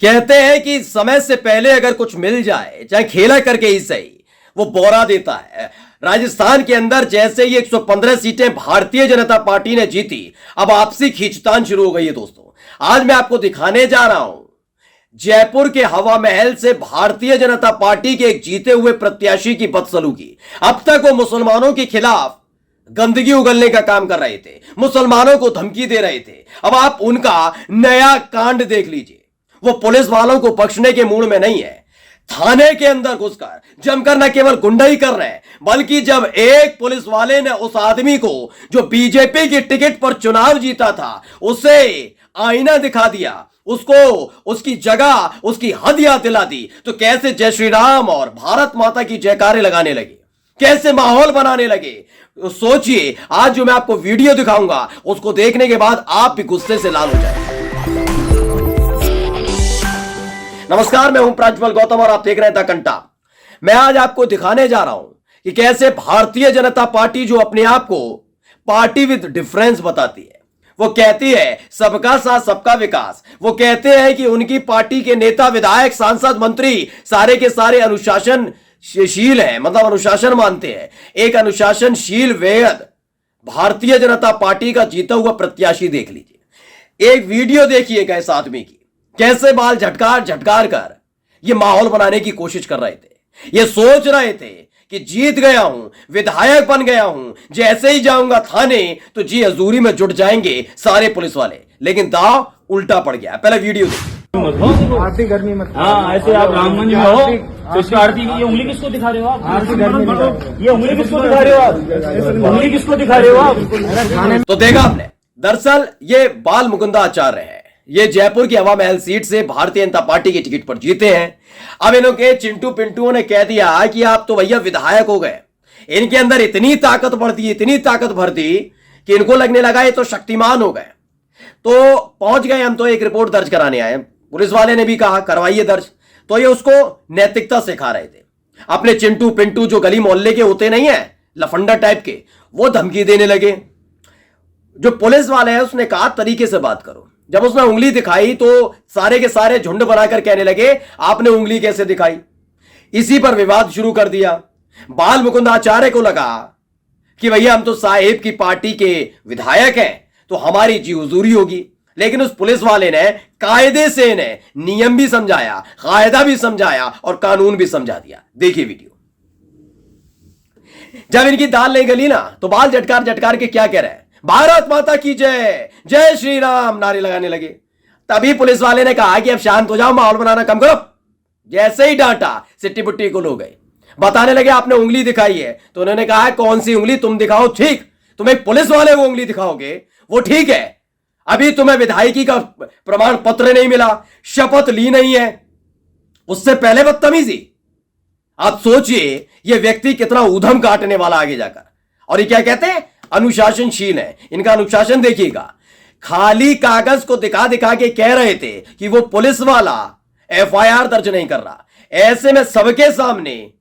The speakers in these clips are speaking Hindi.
कहते हैं कि समय से पहले अगर कुछ मिल जाए, चाहे खेला करके ही सही, वो बोरा देता है। राजस्थान के अंदर जैसे ही 115 सीटें भारतीय जनता पार्टी ने जीती, अब आपसी खींचतान शुरू हो गई है। दोस्तों, आज मैं आपको दिखाने जा रहा हूं जयपुर के हवा महल से भारतीय जनता पार्टी के एक जीते हुए प्रत्याशी की बदसलूकी। अब तक वो मुसलमानों के खिलाफ गंदगी उगलने का काम कर रहे थे, मुसलमानों को धमकी दे रहे थे। अब आप उनका नया कांड देख लीजिए। वो पुलिस वालों को बख्शने के मूड में नहीं है। थाने के अंदर घुसकर जमकर न केवल गुंडाई कर रहे हैं, बल्कि जब एक पुलिस वाले ने उस आदमी को जो बीजेपी की टिकट पर चुनाव जीता था, उसे आईना दिखा दिया, उसको उसकी जगह, उसकी हद याद दिला दी, तो कैसे जय श्री राम और भारत माता की जयकारे लगाने लगे, कैसे माहौल बनाने लगे। तो सोचिए, आज जो मैं आपको वीडियो दिखाऊंगा, उसको देखने के बाद आप भी गुस्से से लाल हो जाएंगे। नमस्कार, मैं हूं प्रज्वल गौतम और आप देख रहे हैं द कंटा। मैं आज आपको दिखाने जा रहा हूं कि कैसे भारतीय जनता पार्टी, जो अपने आप को पार्टी विद डिफरेंस बताती है, वो कहती है सबका साथ सबका विकास। वो कहते हैं कि उनकी पार्टी के नेता, विधायक, सांसद, मंत्री सारे के सारे अनुशासनशील हैं, मतलब अनुशासन मानते हैं। एक अनुशासनशील वेद भारतीय जनता पार्टी का जीता हुआ प्रत्याशी देख लीजिए। एक वीडियो देखिएगा इस आदमी की, कैसे बाल झटकार झटकार कर ये माहौल बनाने की कोशिश कर रहे थे। ये सोच रहे थे कि जीत गया हूं, विधायक बन गया हूं, जैसे ही जाऊंगा थाने तो जी हजूरी में जुट जाएंगे सारे पुलिस वाले। लेकिन दाव उल्टा पड़ गया। पहले वीडियो देखिए। आरती गर्मी मत। हाँ, ऐसे आप रामगंज में हो तो इसका आरती की ये उंगली किसको दिखा रहे हो आप? आरती गर्मी मत। ये उंगली किसको दिखा रहे हो आप? उंगली किसको दिखा रहे हो आप? तो देखा आपने, दरअसल ये बाल मुकुंदा आचार्य है। ये जयपुर की हवा महल सीट से भारतीय जनता पार्टी की टिकट पर जीते हैं। अब इनके चिंटू पिंटू ने कह दिया कि आप तो भैया विधायक हो गए। इनके अंदर इतनी ताकत भर दी, इतनी ताकत भर दी कि इनको लगने लगा ये तो शक्तिमान हो गए। तो पहुंच गए हम, तो एक रिपोर्ट दर्ज कराने आए। पुलिस वाले ने भी कहा करवाइए दर्ज। तो ये उसको नैतिकता सिखा रहे थे। अपने चिंटू पिंटू जो गली मोहल्ले के होते नहीं है, लफंडा टाइप के, वो धमकी देने लगे। जो पुलिस वाले हैं उसने कहा तरीके से बात करो। जब उसने उंगली दिखाई तो सारे के सारे झुंड बनाकर कहने लगे आपने उंगली कैसे दिखाई। इसी पर विवाद शुरू कर दिया। बाल मुकुंद आचार्य को लगा कि भैया हम तो साहेब की पार्टी के विधायक हैं, तो हमारी जी हुजूरी होगी। लेकिन उस पुलिस वाले ने कायदे से इन्हें नियम भी समझाया, कायदा भी समझाया और कानून भी समझा दिया। देखिए वीडियो। जब इनकी दाल नहीं गली ना, तो बाल झटकार झटकार के क्या कह रहे हैं, भारत माता की जय, जय श्री राम नारे लगाने लगे। तभी पुलिस वाले ने कहा कि अब शांत हो जाओ, माहौल बनाना कम करो। जैसे ही डांटा, सिट्टी पुट्टी को लो गए। बताने लगे आपने उंगली दिखाई है। तो उन्होंने कहा कौन सी उंगली तुम दिखाओ, ठीक, तुम एक पुलिस वाले को उंगली दिखाओगे वो ठीक है, अभी तुम्हें विधायकी का प्रमाण पत्र नहीं मिला, शपथ ली नहीं है, उससे पहले बदतमीजी। आप सोचिए ये व्यक्ति कितना ऊधम काटने वाला आगे जाकर। और ये क्या कहते हैं, अनुशासनशील है। इनका अनुशासन देखिएगा। खाली कागज को दिखा दिखा के कह रहे थे कि वो पुलिस वाला एफआईआर दर्ज नहीं कर रहा। ऐसे में सबके सामने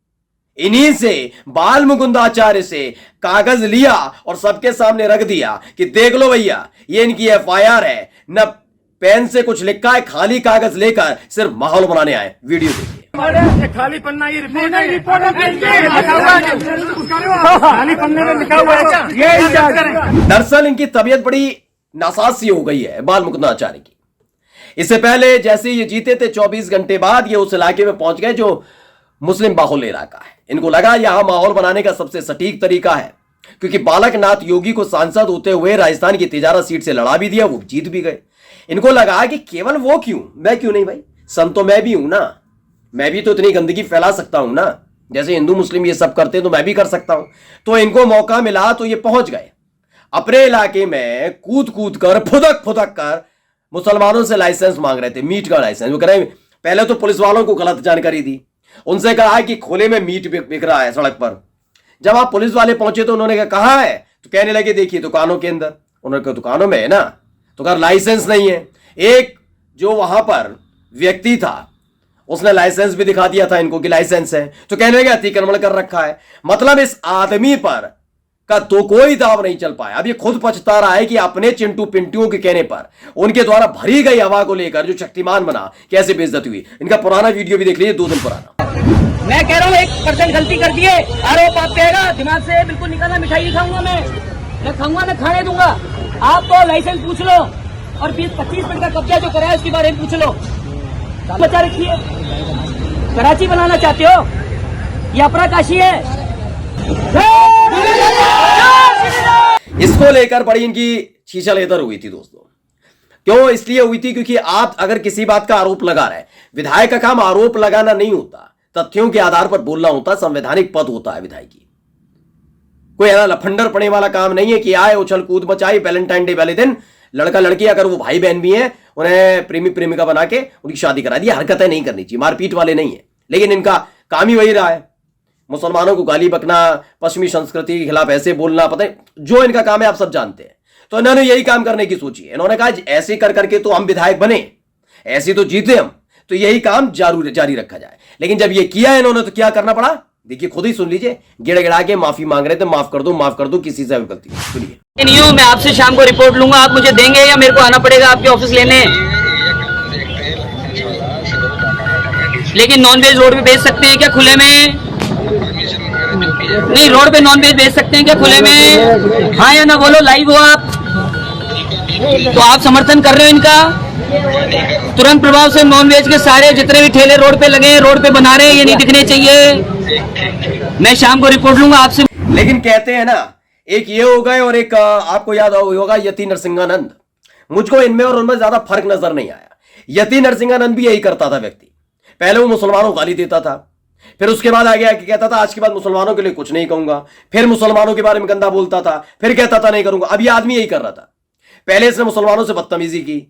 इन्हीं से, बाल मुकुंदाचार्य से कागज लिया और सबके सामने रख दिया कि देख लो भैया ये इनकी एफआईआर है। न पेन से कुछ लिखा है, खाली कागज लेकर सिर्फ माहौल बनाने आए। वीडियो देखिए। खाली पन्ना, ये रिपोर्ट है, खाली पन्ने में लिखा हुआ है। दरअसल इनकी तबीयत बड़ी नासाज सी हो गई है बाल मुकुंदाचार्य की। इससे पहले जैसे ये जीते थे, 24 घंटे बाद ये उस इलाके में पहुंच गए जो मुस्लिम बाहुल्य इलाका है। इनको लगा यहां माहौल बनाने का सबसे सटीक तरीका है, क्योंकि बालक नाथ योगी को सांसद होते हुए राजस्थान की तिजारा सीट से लड़ा भी दिया, वो जीत भी गए। इनको लगा कि केवल वो क्यों, मैं क्यों नहीं भाई, संत तो मैं भी हूं ना, मैं भी तो इतनी गंदगी फैला सकता हूं ना, जैसे हिंदू मुस्लिम ये सब करते हैं तो मैं भी कर सकता हूं। तो इनको मौका मिला तो ये पहुंच गए अपने इलाके में, कूद कूद कर, फुदक फुदक कर मुसलमानों से लाइसेंस मांग रहे थे, मीट का लाइसेंस। वो कह रहे पहले तो पुलिस वालों को गलत जानकारी दी, उनसे कहा कि खुले में मीट बिक रहा है सड़क पर। जब आप पुलिस वाले पहुंचे तो उन्होंने कहा है, तो कहने लगे देखिए दुकानों के अंदर। उन्होंने कहा दुकानों में है ना, तो कहा लाइसेंस नहीं है। एक जो वहां पर व्यक्ति था उसने लाइसेंस भी दिखा दिया था इनको कि लाइसेंस है, तो कहने लगे अतिक्रमण कर रखा है। मतलब इस आदमी पर का तो कोई दाव नहीं चल पाया। अब ये खुद पछता रहा है कि अपने चिंटू पिंटुओं के कहने पर उनके द्वारा भरी गई हवा को लेकर जो शक्तिमान बना कैसे बेइज्जती हुई। इनका पुराना वीडियो भी देख लीजिए, 2 दिन पुराना। मैं कह रहा हूँ 1% गलती कर दिए, आरोप आप कहेगा दिमाग से बिल्कुल निकालना, मिठाई नहीं खाऊंगा मैं खाऊंगा, मैं खाने दूंगा। आप तो लाइसेंस पूछ लो और 20-25 मिनट का कब्जा जो कराया उसके बारे में पूछ लो। बचा रखिए, कराची बनाना चाहते हो, ये अपना काशी है। इसको लेकर बड़ी इनकी छीछा-लेदर हुई थी दोस्तों। क्यों इसलिए हुई थी? क्योंकि आप अगर किसी बात का आरोप लगा रहे हैं, विधायक का काम आरोप लगाना नहीं होता, तथ्यों के आधार पर बोलना होता, संवैधानिक पद होता है विधायकी। कोई ऐसा लफंडर पड़ने वाला काम नहीं है कि आए उछल कूद मचाई, वैलेंटाइन डे वाले दिन लड़का लड़की अगर वो भाई बहन भी हैं उन्हें प्रेमी प्रेमिका बना के उनकी शादी करा दी। हरकतें नहीं करनी चाहिए, मारपीट वाले नहीं है, लेकिन इनका काम ही वही रहा है। मुसलमानों को गाली बकना, पश्चिमी संस्कृति के खिलाफ ऐसे बोलना, पता है जो इनका काम है, आप सब जानते हैं। तो इन्होंने यही काम करने की सोची है। इन्होंने कहा ऐसे कर करके तो हम विधायक बने, ऐसे तो जीते हम, तो यही काम जारी रखा जाए। लेकिन जब ये किया है इन्होंने तो क्या करना पड़ा, देखिए खुद ही सुन लीजिए। गिड़गिड़ा के माफी मांग रहे थे, माफ कर दो, किसी से भी गलती सुनिए। नहीं हूँ मैं, आपसे शाम को रिपोर्ट लूंगा, आप मुझे देंगे या मेरे को आना पड़ेगा आपके ऑफिस लेने? लेकिन नॉन वेज रोड पे बेच सकते हैं क्या खुले में? नहीं, रोड पे नॉन वेज बेच सकते हैं क्या खुले में? हाँ या ना बोलो, लाइव हो आप, तो आप समर्थन कर रहे हो इनका? तुरंत प्रभाव से नॉन वेज के सारे जितने भी ठेले रोड पे लगे हैं, रोड पे बना रहे हैं, ये नहीं दिखने चाहिए। मैं शाम को रिपोर्ट लूंगा आपसे। लेकिन कहते हैं ना, एक ये हो गए और एक आपको याद होगा यति नरसिंहानंद। मुझको इनमें और उनमें ज्यादा फर्क नजर नहीं आया। यति नरसिंहानंद भी यही करता था व्यक्ति। पहले वो मुसलमानों को गाली देता था, फिर उसके बाद आगे आके कहता था आज के बाद मुसलमानों के लिए कुछ नहीं कहूंगा, फिर मुसलमानों के बारे में गंदा बोलता था, फिर कहता था नहीं करूंगा। अब ये आदमी यही कर रहा था। पहले इसने मुसलमानों से बदतमीजी की,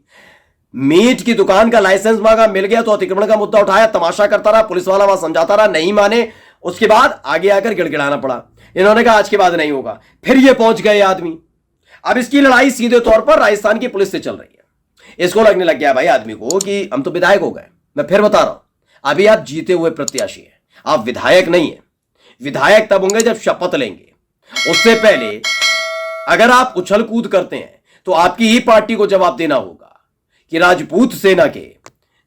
मीट की दुकान का लाइसेंस मांगा, मिल गया तो अतिक्रमण का मुद्दा उठाया, तमाशा करता रहा, पुलिस वाला वहां समझाता रहा, नहीं माने, उसके बाद आगे आकर गिड़गिड़ाना पड़ा। इन्होंने कहा आज के बाद नहीं होगा, फिर ये पहुंच गए आदमी। अब इसकी लड़ाई सीधे तौर पर राजस्थान की पुलिस से चल रही है। इसको लगने लग गया भाई आदमी को कि हम तो विधायक हो गए। मैं फिर बता रहा हूं, अभी आप जीते हुए प्रत्याशी हैं, आप विधायक नहीं है। विधायक तब होंगे जब शपथ लेंगे। उससे पहले अगर आप उछल कूद करते हैं तो आपकी ही पार्टी को जवाब देना होगा कि राजपूत सेना के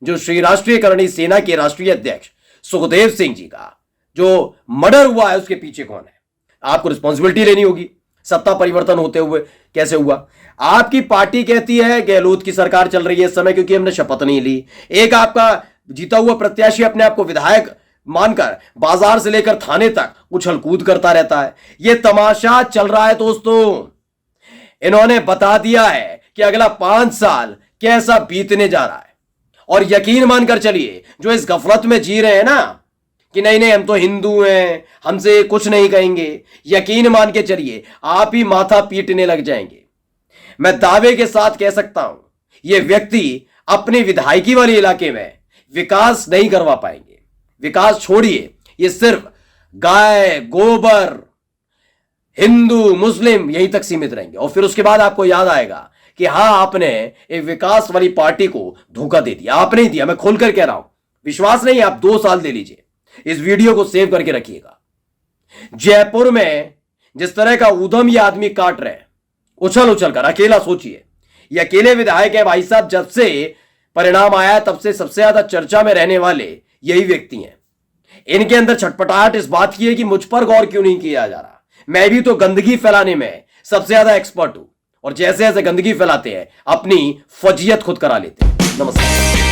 जो श्री राष्ट्रीयकरणी सेना के राष्ट्रीय अध्यक्ष सुखदेव सिंह जी का जो मर्डर हुआ है उसके पीछे कौन है। आपको रिस्पॉन्सिबिलिटी लेनी होगी। सत्ता परिवर्तन होते हुए कैसे हुआ? आपकी पार्टी कहती है गहलोत की सरकार चल रही है इस समय क्योंकि हमने शपथ नहीं ली। एक आपका जीता हुआ प्रत्याशी अपने आप को विधायक मानकर बाजार से लेकर थाने तक उछल कूद करता रहता है। यह तमाशा चल रहा है दोस्तों। इन्होंने बता दिया है कि अगला 5 साल कैसा बीतने जा रहा है। और यकीन मानकर चलिए जो इस गफलत में जी रहे हैं ना कि नहीं नहीं हम तो हिंदू हैं, हमसे कुछ नहीं कहेंगे, यकीन मान के चलिए आप ही माथा पीटने लग जाएंगे। मैं दावे के साथ कह सकता हूं यह व्यक्ति अपने विधायकी वाले इलाके में विकास नहीं करवा पाएंगे। विकास छोड़िए, ये सिर्फ गाय गोबर हिंदू मुस्लिम यहीं तक सीमित रहेंगे। और फिर उसके बाद आपको याद आएगा कि हां आपने एक विकास वाली पार्टी को धोखा दे दिया। आपने ही दिया, मैं खोलकर कह रहा हूं। विश्वास नहीं, आप 2 साल दे लीजिए। इस वीडियो को सेव करके रखिएगा। जयपुर में जिस तरह का उधम ये आदमी काट रहे हैं उछल उछल कर, अकेला सोचिए, ये अकेले विधायक है भाई साहब। जब से परिणाम आया तब से सबसे ज्यादा चर्चा में रहने वाले यही व्यक्ति हैं। इनके अंदर छटपटाहट इस बात की है कि मुझ पर गौर क्यों नहीं किया जा रहा। मैं भी तो गंदगी फैलाने में सबसे ज्यादा एक्सपर्ट हूं। और जैसे जैसे गंदगी फैलाते हैं अपनी फजीयत खुद करा लेते हैं। नमस्कार।